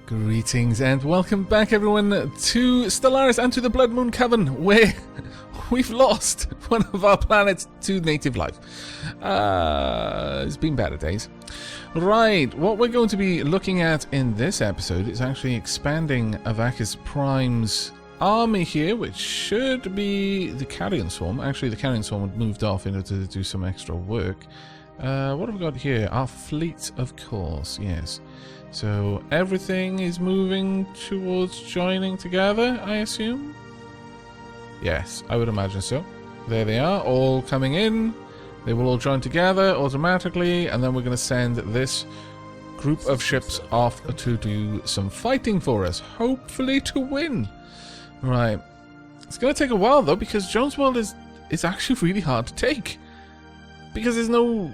Greetings and welcome back, everyone, to Stellaris and to the Blood Moon Cavern, where we've lost one of our planets to native life. It's been better days. Right, what we're going to be looking at in this episode is actually expanding Aavak Prime's army here, which should be the Carrion Swarm. Actually, the Carrion Swarm had moved off in order to do some extra work. What have we got here? Our fleet, of course, yes. So everything is moving towards joining together, I assume? Yes, I would imagine so. There they are, all coming in. They will all join together automatically, and then we're going to send this group of ships off to do some fighting for us, hopefully to win. Right. It's going to take a while, though, because Jones World is actually really hard to take. Because there's no...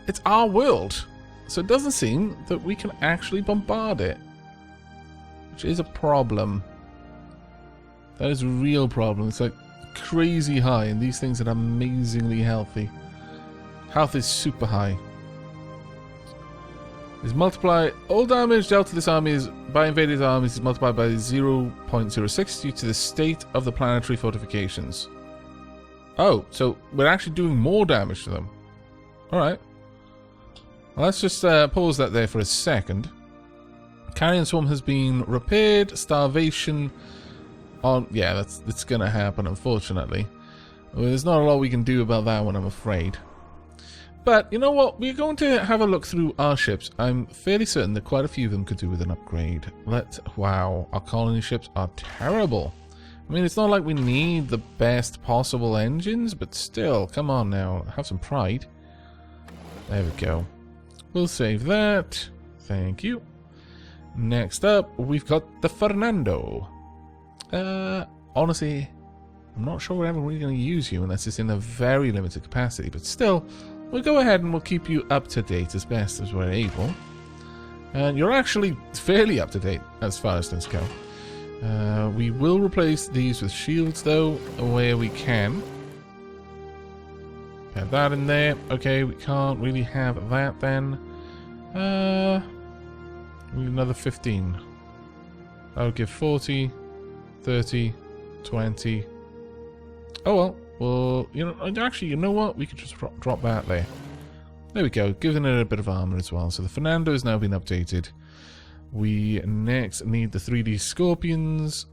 It's our world. So it doesn't seem that we can actually bombard it. Which is a problem. That is a real problem. It's like crazy high, and these things are amazingly healthy. Health is super high. Is multiply all damage dealt to this army by invaded armies is multiplied by 0.06 due to the state of the planetary fortifications. Oh, so we're actually doing more damage to them. Alright. Well, let's just pause that there for a second. Carrion Swarm has been repaired. Starvation on... Yeah, that's going to happen, unfortunately. Well, there's not a lot we can do about that one, I'm afraid. But, you know what? We're going to have a look through our ships. I'm fairly certain that quite a few of them could do with an upgrade. Wow, our colony ships are terrible. I mean, it's not like we need the best possible engines, but still, come on now, have some pride. There we go. We'll save that. Thank you. Next up, we've got the Fernando. Honestly, I'm not sure we're ever really going to use you unless it's in a very limited capacity, but still, we'll go ahead and we'll keep you up to date as best as we're able. And you're actually fairly up to date as far as things go. We will replace these with shields, though, where we can. Have that in there. Okay, we can't really have that then. We need another 15. I would give 40, 30, 20. Oh well. Well, you know, actually, you know what? We could just drop that there. There we go. Giving it a bit of armor as well. So the Fernando has now been updated. We next need the 3D Scorpions.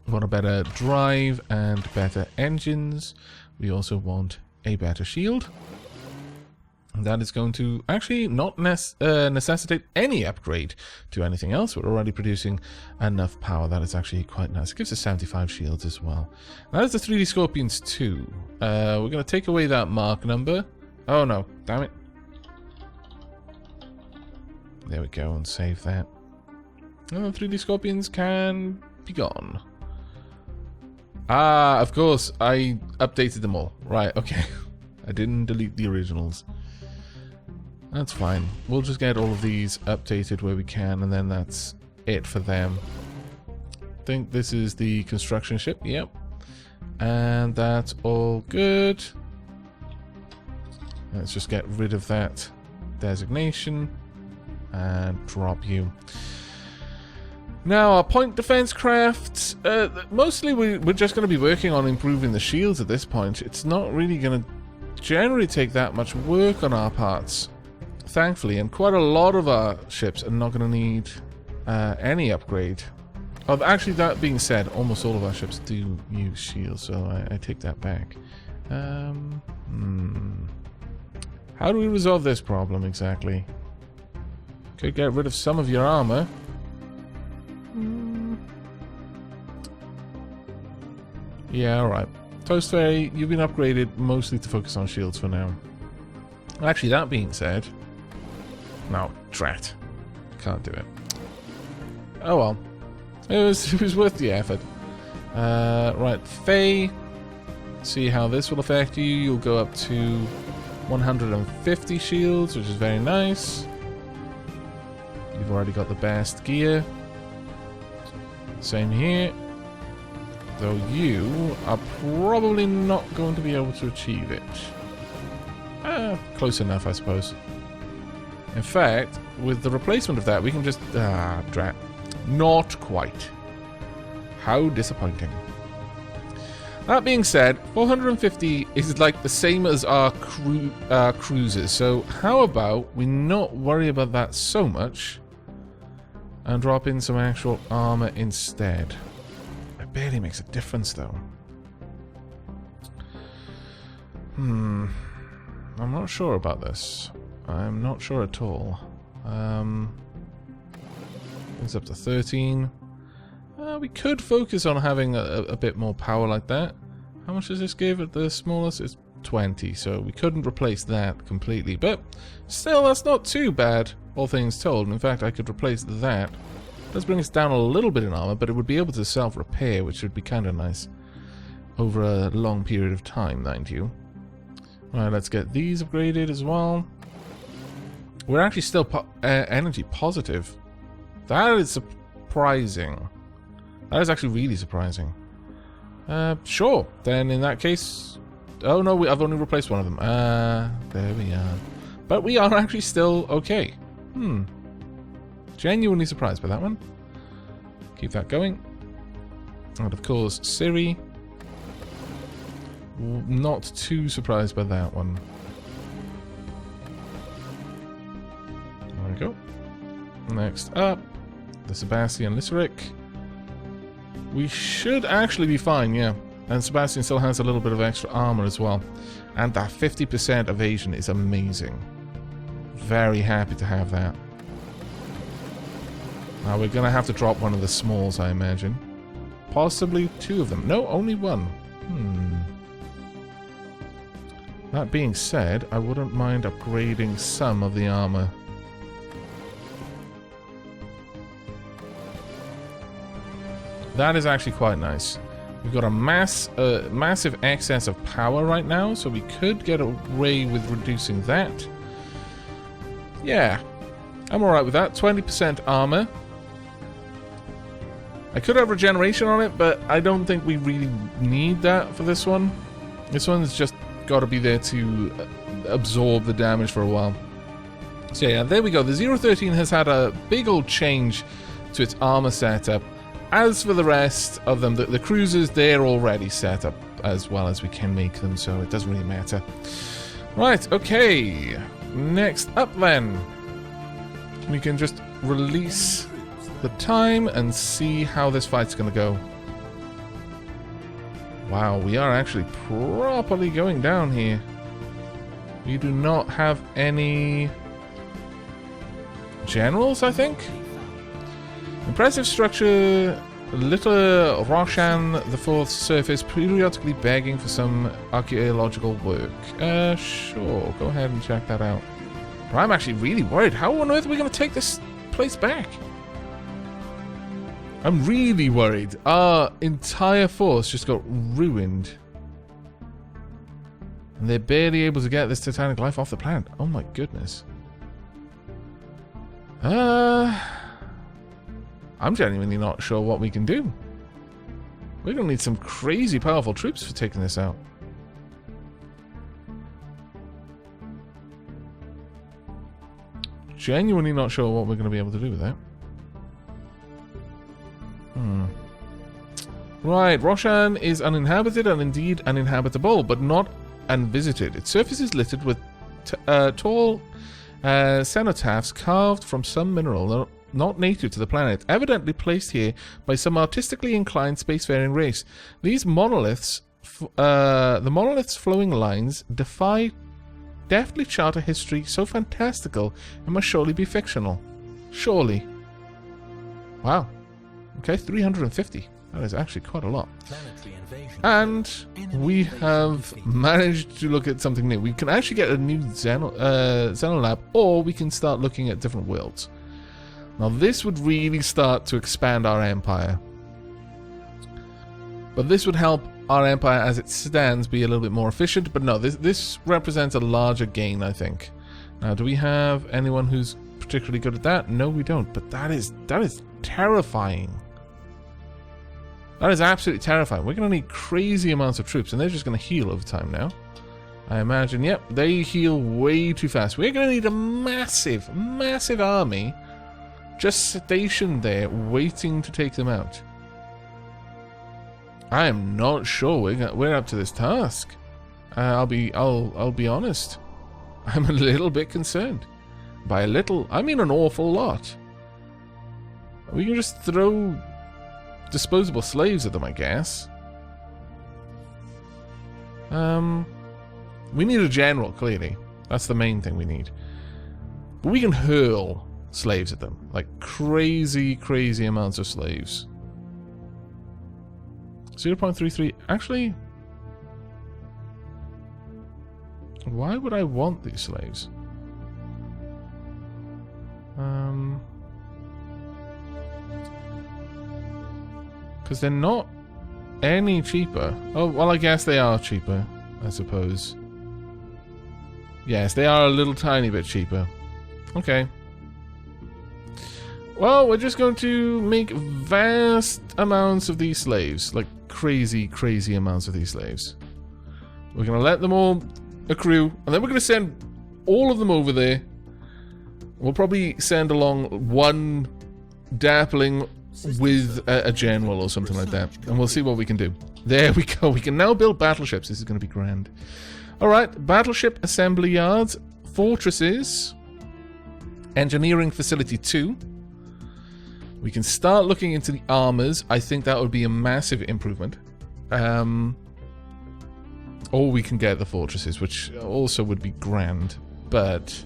We want a better drive and better engines. We also want a better shield. And that is going to actually not necessitate any upgrade to anything else. We're already producing enough power. That is actually quite nice. It gives us 75 shields as well. And that is the 3D Scorpions too. We're going to take away that mark number. Oh no, damn it. There we go, and save that. And the 3D Scorpions can be gone. Ah, of course, I updated them all. Right, okay. I didn't delete the originals. That's fine. We'll just get all of these updated where we can, and then that's it for them. I think this is the construction ship. Yep. And that's all good. Let's just get rid of that designation and drop you. Now, our point defense crafts, mostly we're just going to be working on improving the shields at this point. It's not really going to generally take that much work on our parts, thankfully, and quite a lot of our ships are not going to need any upgrade. Oh, actually, that being said, almost all of our ships do use shields, so I take that back. How do we resolve this problem exactly? Could get rid of some of your armor. Yeah, alright. Toast Fairy, you've been upgraded mostly to focus on shields for now. Actually, that being said... No, drat. Can't do it. Oh well. It was worth the effort. Right, Faye. See how this will affect you. You'll go up to 150 shields, which is very nice. You've already got the best gear. Same here. Though you are probably not going to be able to achieve it. Close enough, I suppose. In fact, with the replacement of that, we can just... drat. Not quite. How disappointing. That being said, 450 is like the same as our cruisers, so how about we not worry about that so much and drop in some actual armor instead. It barely makes a difference though. I'm not sure about this. I'm not sure at all. It's up to 13. We could focus on having a bit more power like that. How much does this give at the smallest? It's 20, so we couldn't replace that completely. But still, that's not too bad, all things told. In fact, I could replace that. Does bring us down a little bit in armor, but it would be able to self-repair, which would be kind of nice over a long period of time, mind you. Alright, let's get these upgraded as well. We're actually still energy positive. That is surprising. That is actually really surprising. Sure. Then in that case... Oh no, I've only replaced one of them. There we are. But we are actually still okay. Genuinely surprised by that one. Keep that going. And of course, Siri. Not too surprised by that one. There we go. Next up, the Sebastian Lisseric. We should actually be fine, yeah. And Sebastian still has a little bit of extra armor as well. And that 50% evasion is amazing. Very happy to have that. Now we're going to have to drop one of the smalls, I imagine. Possibly two of them. No, only one. That being said, I wouldn't mind upgrading some of the armor. That is actually quite nice. We've got a massive excess of power right now, so we could get away with reducing that. Yeah, I'm alright with that. 20% armor. I could have regeneration on it, but I don't think we really need that for this one. This one's just got to be there to absorb the damage for a while. So yeah, there we go. The 013 has had a big old change to its armor setup. As for the rest of them, the cruisers, they're already set up as well as we can make them, so it doesn't really matter. Right, okay. Next up then, we can just release the time and see how this fight's going to go. Wow, we are actually properly going down here. We do not have any generals, I think. Impressive structure. Little Roshan IV's surface, periodically begging for some archaeological work. Sure, go ahead and check that out. But I'm actually really worried. How on earth are we going to take this place back? I'm really worried. Our entire force just got ruined. And they're barely able to get this titanic life off the planet. Oh my goodness. I'm genuinely not sure what we can do. We're going to need some crazy powerful troops for taking this out. Genuinely not sure what we're going to be able to do with that. Right, Roshan is uninhabited and indeed uninhabitable, but not unvisited. Its surface is littered with tall cenotaphs carved from some mineral not native to the planet, evidently placed here by some artistically inclined spacefaring race. These monoliths, the monolith's flowing lines, deftly chart a history so fantastical it must surely be fictional. Surely. Wow. Okay, 350. That is actually quite a lot. And we have managed to look at something new. We can actually get a new Xenolab, or we can start looking at different worlds. Now this would really start to expand our empire. But this would help our empire as it stands be a little bit more efficient. But no, this represents a larger gain, I think. Now, do we have anyone who's particularly good at that? No, we don't. But that is terrifying. That is absolutely terrifying. We're going to need crazy amounts of troops, and they're just going to heal over time now. I imagine, yep, they heal way too fast. We're going to need a massive, massive army just stationed there waiting to take them out. I am not sure we're up to this task. I'll be honest. I'm a little bit concerned. By a little, I mean an awful lot. We can just throw disposable slaves at them, I guess. We need a general, clearly. That's the main thing we need. But we can hurl slaves at them. Like crazy, crazy amounts of slaves. 0.33. Actually, why would I want these slaves? Because they're not any cheaper. Oh, well, I guess they are cheaper, I suppose. Yes, they are a little tiny bit cheaper. Okay. Well, we're just going to make vast amounts of these slaves. Like crazy, crazy amounts of these slaves. We're going to let them all accrue. And then we're going to send all of them over there. We'll probably send along one dappling with a general or something like that. And we'll see what we can do. There we go. We can now build battleships. This is going to be grand. Alright, battleship assembly yards, fortresses, engineering facility 2. We can start looking into the armors. I think that would be a massive improvement. Or we can get the fortresses, which also would be grand. But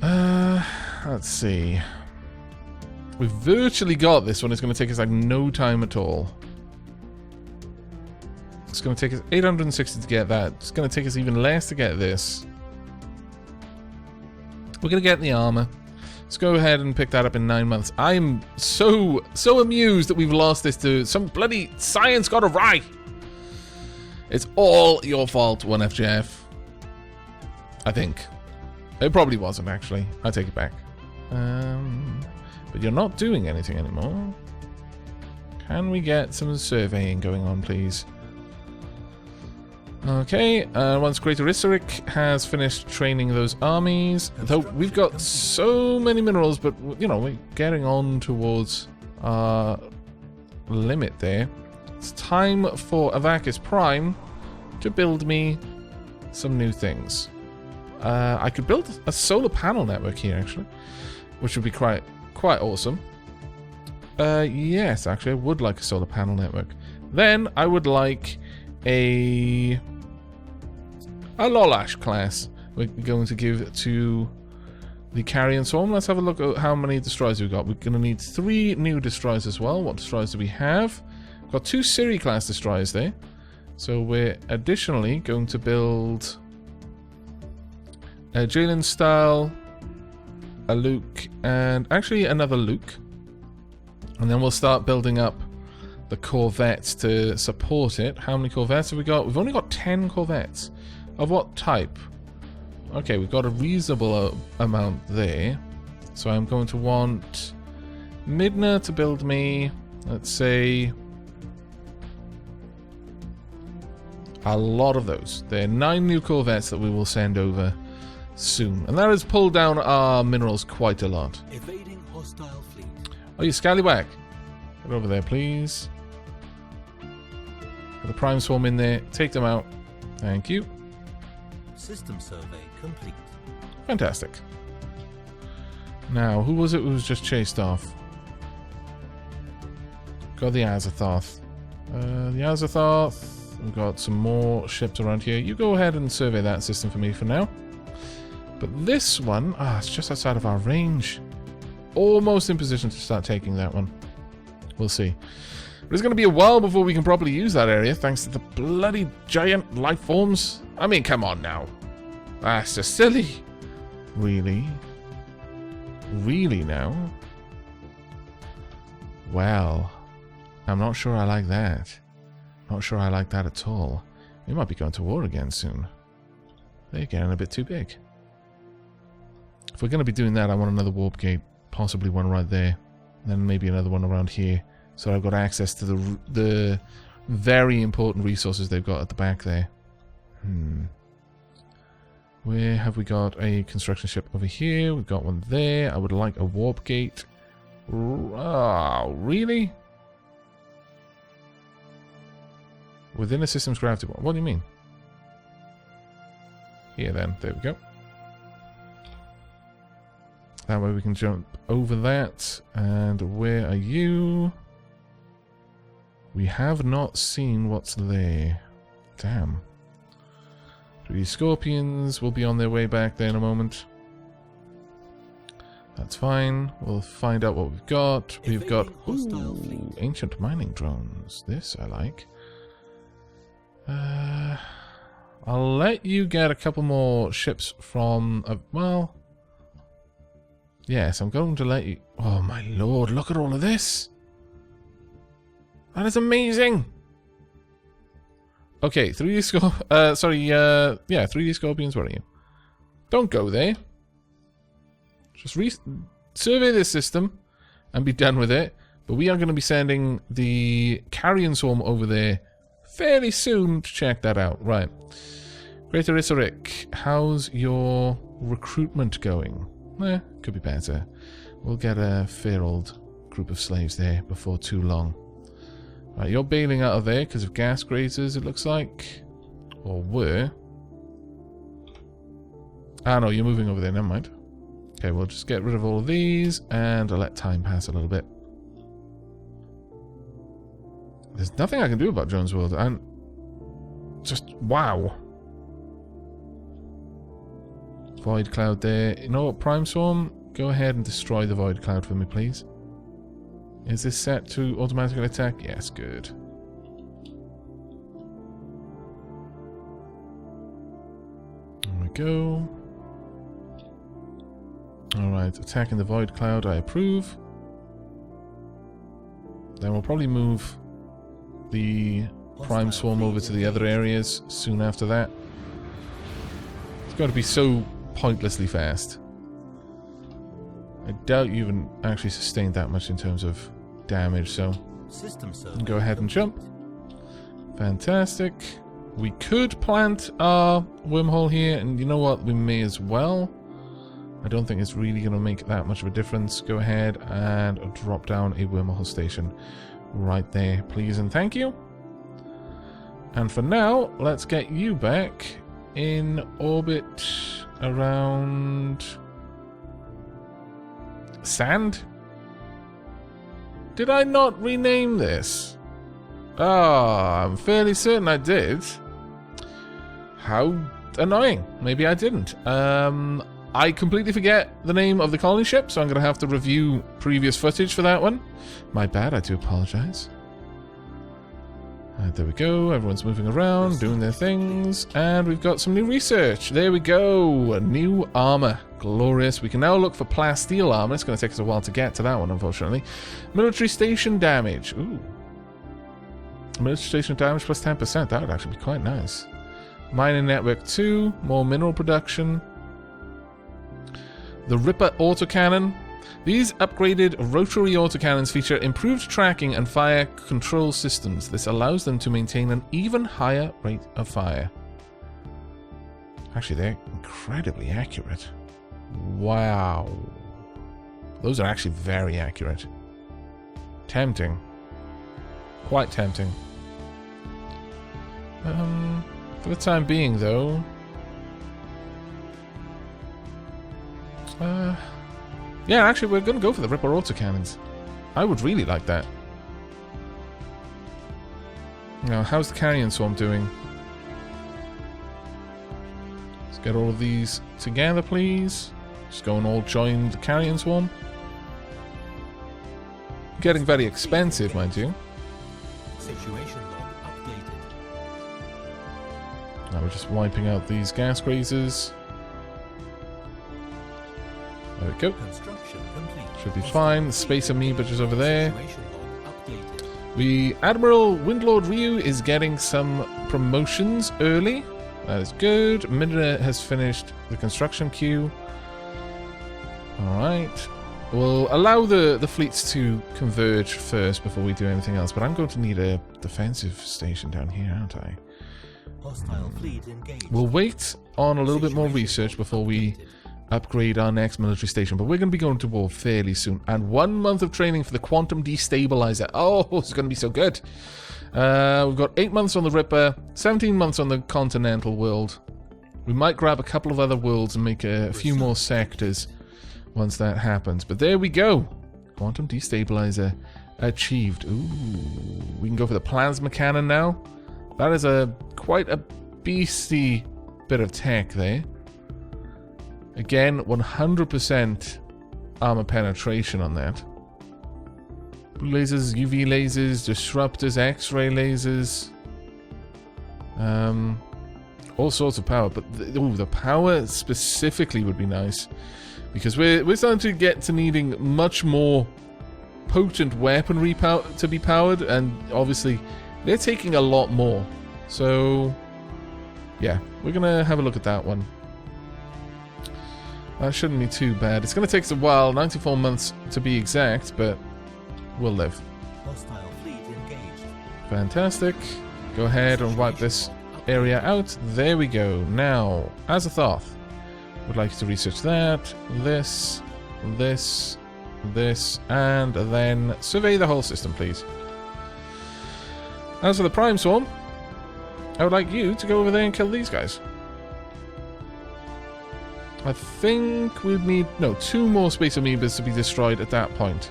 let's see. We've virtually got this one. It's going to take us like no time at all. It's going to take us 860 to get that. It's going to take us even less to get this. We're going to get the armor. Let's go ahead and pick that up in 9 months. I'm so amused that we've lost this to some bloody science got awry. It's all your fault, 1FJF. I think. It probably wasn't, actually. I take it back. But you're not doing anything anymore. Can we get some surveying going on, please? Okay, once Greater Isaric has finished training those armies, though we've got so many minerals, but, you know, we're getting on towards our limit there. It's time for Aavak Prime to build me some new things. I could build a solar panel network here, actually, which would be quite awesome. Yes, actually, I would like a solar panel network. Then I would like a Lolash class we're going to give to the Carrion Swarm. Let's have a look at how many destroyers we've got. We're going to need 3 new destroyers as well. What destroyers do we have? We've got 2 Siri class destroyers there. So we're additionally going to build a Jalen style, a Luke, and actually another Luke. And then we'll start building up the corvettes to support it. How many corvettes have we got? We've only got 10 corvettes. Of what type? Okay, we've got a reasonable amount there. So I'm going to want Midna to build me, let's say, a lot of those. There are 9 new corvettes that we will send over soon. And that has pulled down our minerals quite a lot. Evading hostile fleet. Oh, you scallywag. Get over there, please. Put the Prime Swarm in there. Take them out. Thank you. System survey complete. Fantastic. Now, who was it who was just chased off? Got the Azathoth. The Azathoth. We've got some more ships around here. You go ahead and survey that system for me for now. But this one, it's just outside of our range. Almost in position to start taking that one. We'll see. But it's going to be a while before we can properly use that area, thanks to the bloody giant life forms. I mean, come on now. That's just silly. Really? Really now? Well, I'm not sure I like that. Not sure I like that at all. We might be going to war again soon. They're getting a bit too big. If we're going to be doing that, I want another warp gate. Possibly one right there. And then maybe another one around here. So I've got access to the very important resources they've got at the back there. Where have we got a construction ship over here? We've got one there. I would like a warp gate. Oh, really? Within a system's gravity. What do you mean? Here then. There we go. That way we can jump over that. And where are you? We have not seen what's there. Damn. 3D Scorpions will be on their way back there in a moment. That's fine. We'll find out what we've got. We've got ancient mining drones. This I like. I'll let you get a couple more ships from... well... yes, I'm going to let you... oh my lord, look at all of this! That is amazing! Okay, 3D yeah, 3D Scorpions, where are you? Don't go there. Just survey this system and be done with it. But we are going to be sending the Carrion Swarm over there fairly soon to check that out. Right. Greater Isaric, how's your recruitment going? Could be better. We'll get a fair old group of slaves there before too long. Right, you're bailing out of there because of gas grazers, it looks like. Or were. Ah, no, you're moving over there, never mind. Okay, we'll just get rid of all of these, and I'll let time pass a little bit. There's nothing I can do about Jones World, and... just, wow. Void Cloud there. You know what, Prime Swarm? Go ahead and destroy the Void Cloud for me, please. Is this set to automatically attack? Yes, good. There we go. Alright, attacking the Void Cloud, I approve. Then we'll probably move the Prime Swarm over to the other areas soon after that. It's got to be so pointlessly fast. I doubt you even actually sustained that much in terms of damage, so go ahead and jump. Fantastic. We could plant our wormhole here, and you know what? We may as well. I don't think it's really going to make that much of a difference. Go ahead and drop down a wormhole station right there, please and thank you. And for now, let's get you back in orbit around... Sand? Did I not rename this? Ah, I'm fairly certain I did. How annoying. Maybe I didn't. I completely forget the name of the colony ship, so I'm going to have to review previous footage for that one. My bad, I do apologize. There we go, everyone's moving around, doing their things, and we've got some new research. There we go, new armor. Glorious. We can now look for plasteel armor. It's going to take us a while to get to that one, unfortunately. Military station damage. Ooh. Military station damage plus 10%. That would actually be quite nice. Mining network 2, more mineral production. The Ripper autocannon. These upgraded rotary autocannons feature improved tracking and fire control systems. This allows them to maintain an even higher rate of fire. Actually, they're incredibly accurate. Wow. Those are actually very accurate. Tempting. Quite tempting. For the time being, though... yeah, actually, we're going to go for the Ripper autocannons. I would really like that. Now, how's the Carrion Swarm doing? Let's get all of these together, please. Just go and all join the Carrion Swarm. Getting very expensive, mind you. Situation log updated. Now we're just wiping out these gas grazers. There we go. Construction complete. Should be fine. The space amoeba just over there. Situation log updated. Admiral Windlord Ryu is getting some promotions early. That is good. Midna has finished the construction queue. Alright. We'll allow the fleets to converge first before we do anything else, but I'm going to need a defensive station down here, aren't I? Hostile fleet engaged. We'll wait on a little bit more research before we upgrade our next military station, but we're going to be going to war fairly soon. And 1 month of training for the quantum destabilizer. Oh, it's going to be so good. We've got 8 months on the Ripper, 17 months on the continental world. We might grab a couple of other worlds and make a few more sectors once that happens. But there we go. Quantum destabilizer achieved. Ooh, we can go for the plasma cannon now. That is quite a beastly bit of tech there. Again, 100% armor penetration on that. Blue lasers, UV lasers, disruptors, X-ray lasers. All sorts of power, but the power specifically would be nice. Because we're starting to get to needing much more potent weaponry to be powered, and obviously they're taking a lot more. So, yeah, we're going to have a look at that one. That shouldn't be too bad. It's going to take us a while, 94 months to be exact, but we'll live. Hostile fleet engaged. Fantastic. Go ahead and wipe this area out. There we go. Now, Azathoth. Would like you to research that, this, and then survey the whole system, please. As for the Prime Swarm, I would like you to go over there and kill these guys. I think we'd need, 2 more Space Amoebas to be destroyed at that point.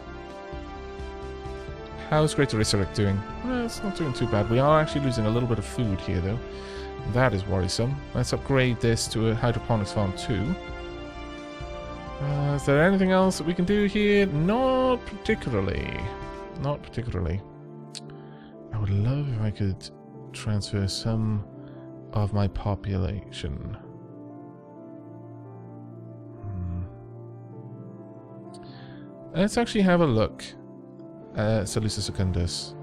How's Greater Resurrect doing? Well, it's not doing too bad. We are actually losing a little bit of food here, though. That is worrisome. Let's upgrade this to a hydroponics farm too. Is there anything else that we can do here? Not particularly. Not particularly. I would love if I could transfer some of my population. Let's actually have a look at Seleucia Secundus.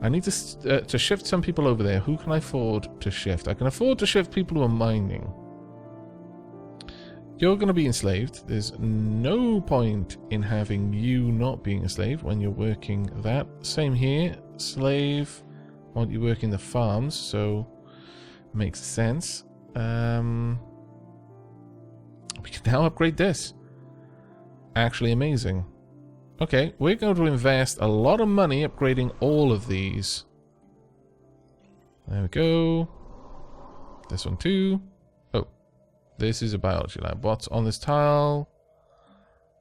I need to shift some people over there. Who can I afford to shift? I can afford to shift people who are mining. You're going to be enslaved. There's no point in having you not being enslaved when you're working that. Same here. Slave. Want you working the farms, so makes sense. We can now upgrade this. Actually amazing. Okay, we're going to invest a lot of money upgrading all of these. There we go. This one too. Oh, this is a biology lab. What's on this tile?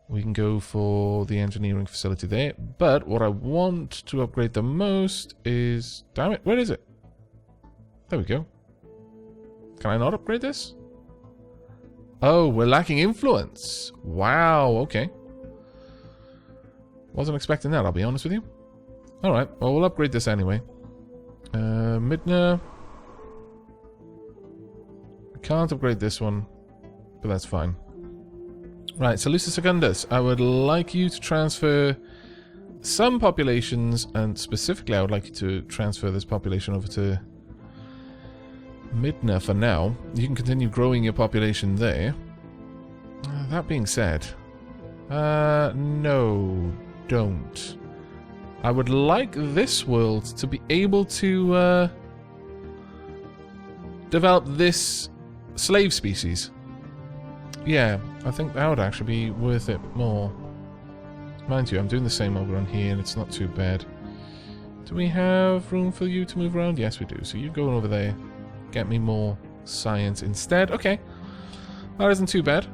We can go for the engineering facility there. But what I want to upgrade the most is... Damn it, where is it? There we go. Can I not upgrade this? Oh, we're lacking influence. Wow, okay. Wasn't expecting that, I'll be honest with you. Alright, well, we'll upgrade this anyway. Midna. We can't upgrade this one, but that's fine. Right, Seleucia Secundus. I would like you to transfer some populations, and specifically I would like you to transfer this population over to Midna for now. You can continue growing your population there. That being said, no, don't. I would like this world to be able to develop this slave species. Yeah, I think that would actually be worth it more. Mind you, I'm doing the same over on here and it's not too bad. Do we have room for you to move around? Yes, we do. So you're going over there. Get me more science instead. Okay. That isn't too bad.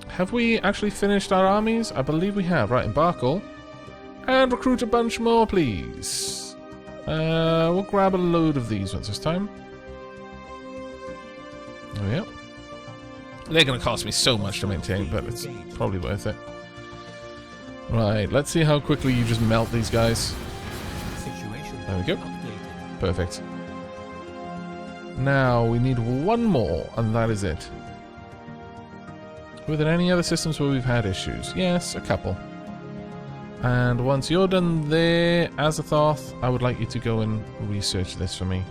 Have we actually finished our armies? I believe we have. Right, embark all. And recruit a bunch more, please. We'll grab a load of these ones this time. Oh, yeah. They're going to cost me so much to maintain, but it's probably worth it. Right, let's see how quickly you just melt these guys. There we go. Perfect. Now, we need one more, and that is it. Were there any other systems where we've had issues? Yes, a couple. And once you're done there, Azathoth, I would like you to go and research this for me.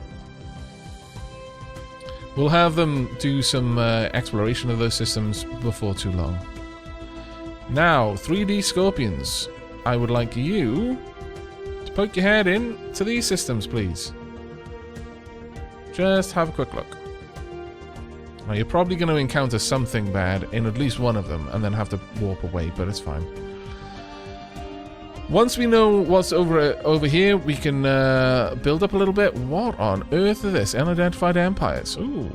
We'll have them do some exploration of those systems before too long. Now, 3D Scorpions. I would like you to poke your head in to these systems, please. Just have a quick look. Now, you're probably going to encounter something bad in at least one of them and then have to warp away, but it's fine. Once we know what's over here, we can build up a little bit. What on earth are this? Unidentified empires. Ooh.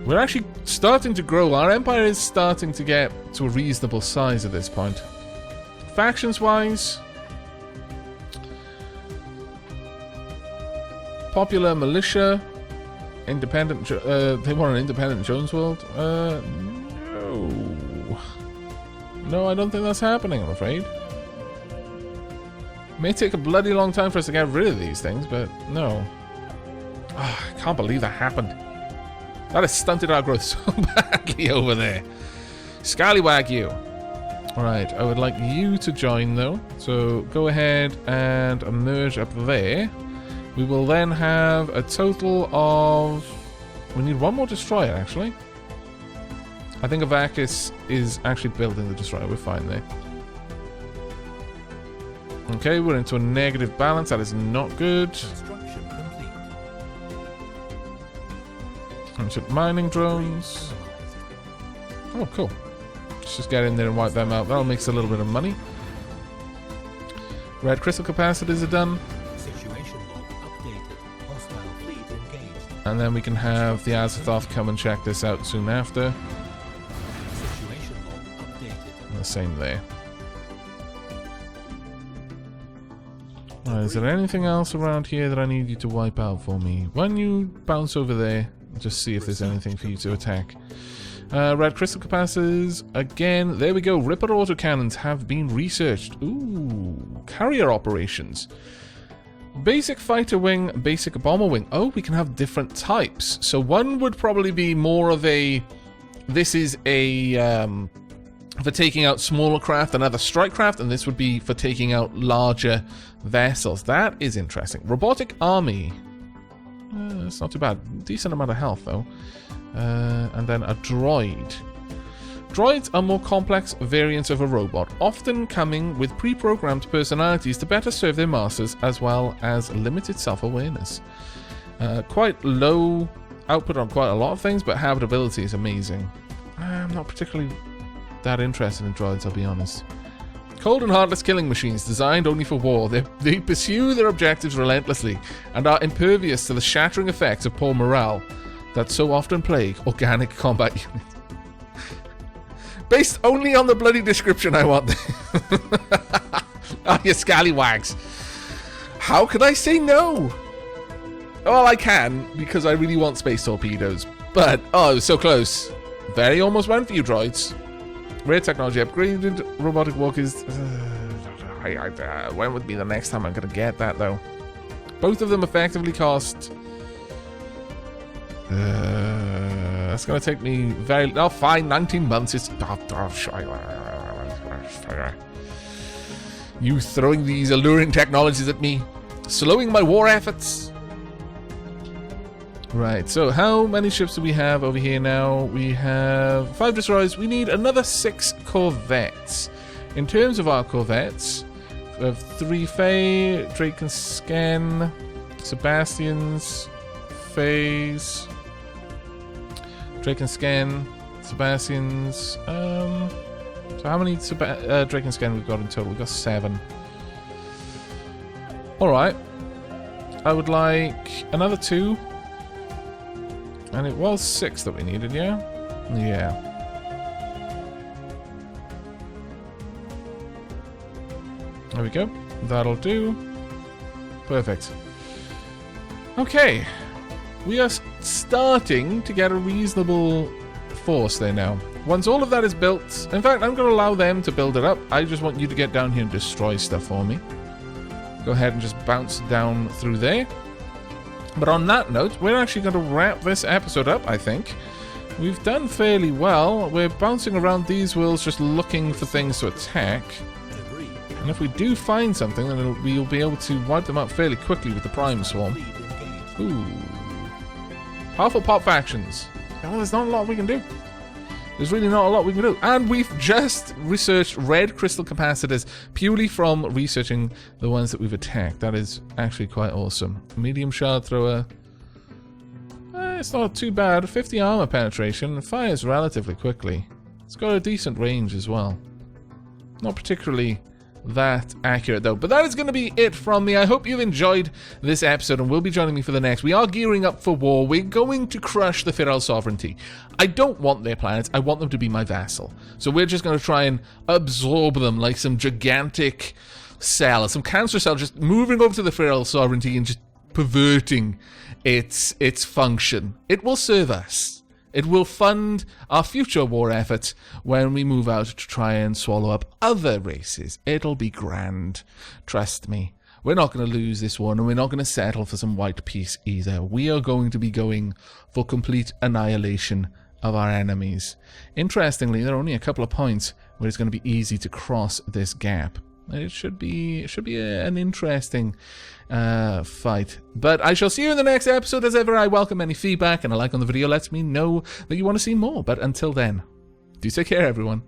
We're actually starting to grow. Our empire is starting to get to a reasonable size at this point. Factions-wise, popular militia, independent. They want an independent Jones world. No, I don't think that's happening, I'm afraid. It may take a bloody long time for us to get rid of these things, but no. Oh, I can't believe that happened. That has stunted our growth so badly over there. Scallywag you. Alright, I would like you to join though. So go ahead and merge up there. We will then have a total of... We need one more destroyer, actually. I think Aavak is actually building the destroyer. We're fine there. Okay, we're into a negative balance. That is not good. Construction complete. Mining drones. Oh, cool. Let's just get in there and wipe them out. That'll make us a little bit of money. Red crystal capacitors are done. Situation log updated. Hostile fleet engaged. And then we can have the Azathoth come and check this out soon after. Situation log updated. And the same there. Is there anything else around here that I need you to wipe out for me? When you bounce over there, just see if there's anything for you to attack. Red crystal capacitors. Again, there we go. Ripper autocannons have been researched. Ooh, carrier operations. Basic fighter wing, basic bomber wing. Oh, we can have different types. So one would probably be more of a... This is a... for taking out smaller craft and other strike craft, and this would be for taking out larger vessels. That is interesting. Robotic army. It's not too bad. Decent amount of health, though. And then a droid. Droids are more complex variants of a robot, often coming with pre-programmed personalities to better serve their masters, as well as limited self-awareness. Quite low output on quite a lot of things, but habitability is amazing. I'm not particularly that interested in droids, I'll be honest. Cold and heartless killing machines designed only for war. They pursue their objectives relentlessly and are impervious to the shattering effects of poor morale that so often plague organic combat units. Based only on the bloody description, I want. Oh, you scallywags. How could I say no? Well, I can, because I really want space torpedoes. But, oh, it was so close. Very almost went for you, droids. Rare technology upgraded. Robotic walkers. When would be the next time I'm going to get that, though? Both of them effectively cost... that's going to take me very... Oh, fine. 19 months. It's... You throwing these alluring technologies at me. Slowing my war efforts. Right, so how many ships do we have over here now? We have 5 destroyers. We need another 6 corvettes. In terms of our corvettes, we have 3 Faye, Drake and Sken, Sebastians, Fays, Drake and Sken, Sebastians. So how many Drake and Sken we've got in total? We've got 7. Alright. I would like another 2. And it was 6 that we needed, yeah? Yeah. There we go. That'll do. Perfect. Okay. We are starting to get a reasonable force there now. Once all of that is built... In fact, I'm going to allow them to build it up. I just want you to get down here and destroy stuff for me. Go ahead and just bounce down through there. But on that note, we're actually going to wrap this episode up, I think. We've done fairly well. We're bouncing around these worlds just looking for things to attack. And if we do find something, then we'll be able to wipe them out fairly quickly with the Prime Swarm. Ooh. Powerful pop factions. Oh, there's not a lot we can do. there's really not a lot we can do. And we've just researched red crystal capacitors purely from researching the ones that we've attacked. That is actually quite awesome. Medium shard thrower. It's not too bad. 50 armor penetration. It fires relatively quickly. It's got a decent range as well. Not particularly that accurate though. But that is going to be it from me. I hope you've enjoyed this episode and will be joining me for the next. We are gearing up for war. We're going to crush the Firal sovereignty. I don't want their planets. I want them to be my vassal. So we're just going to try and absorb them like some gigantic cell, some cancer cell, just moving over to the Firal sovereignty and just perverting its function. It will serve us. It will fund our future war efforts when we move out to try and swallow up other races. It'll be grand. Trust me. We're not going to lose this one, and we're not going to settle for some white peace either. We are going to be going for complete annihilation of our enemies. Interestingly, there are only a couple of points where it's going to be easy to cross this gap. It should be an interesting fight. But I shall see you in the next episode. As ever, I welcome any feedback, and a like on the video lets me know that you want to see more. But until then, do take care, everyone.